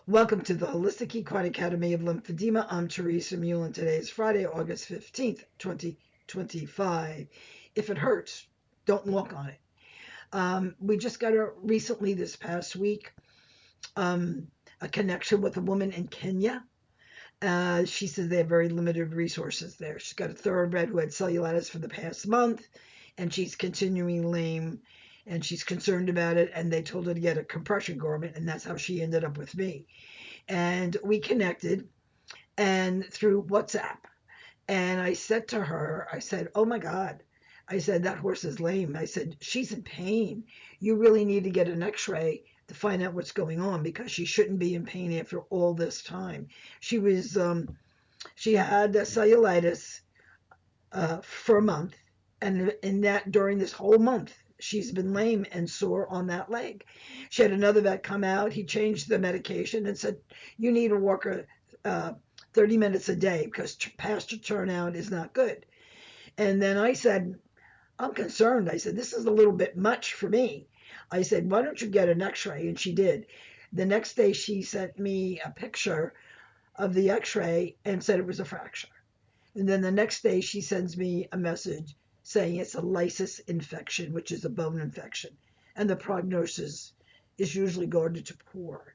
Welcome to the Holistic Equine Academy of Lymphedema. I'm Teresa Mule, and today is Friday, August 15th, 2025. If it hurts, don't walk on it. We just got recently this past week a connection with a woman in Kenya. She says they have very limited resources there. She's got a thoroughbred who had cellulitis for the past month, and she's continuing lame, and she's concerned about it, and they told her to get a compression garment, and that's how she ended up with me. And we connected and through WhatsApp. And I said to her, I said, oh my God. I said, that horse is lame. I said, she's in pain. You really need to get an x-ray to find out what's going on because she shouldn't be in pain after all this time. She had cellulitis for a month. And in that, during this whole month, she's been lame and sore on that leg. She had another vet come out. He changed the medication and said, you need to walk her 30 minutes a day because pasture turnout is not good. And then I said, I'm concerned. I said, this is a little bit much for me. I said, why don't you get an x-ray? And she did. The next day, she sent me a picture of the x-ray and said it was a fracture. And then the next day, she sends me a message saying it's a lysis infection, which is a bone infection. And the prognosis is usually guarded to poor.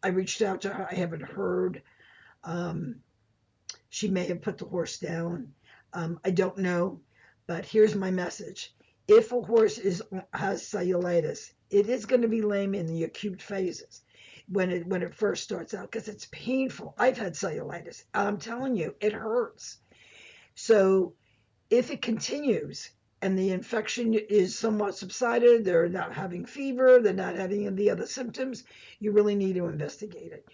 I reached out to her. I haven't heard. She may have put the horse down. I don't know. But here's my message. If a horse has cellulitis, it is going to be lame in the acute phases when it first starts out because it's painful. I've had cellulitis. I'm telling you, it hurts. So if it continues and the infection is somewhat subsided, they're not having fever, they're not having any other symptoms, you really need to investigate it.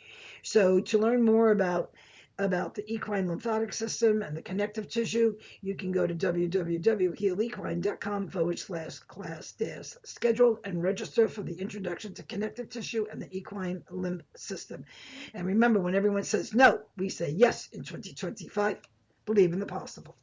So to learn more about the equine lymphatic system and the connective tissue, you can go to www.healequine.com/class-schedule and register for the introduction to connective tissue and the equine lymph system. And remember, when everyone says no, we say yes in 2025. Believe in the possible.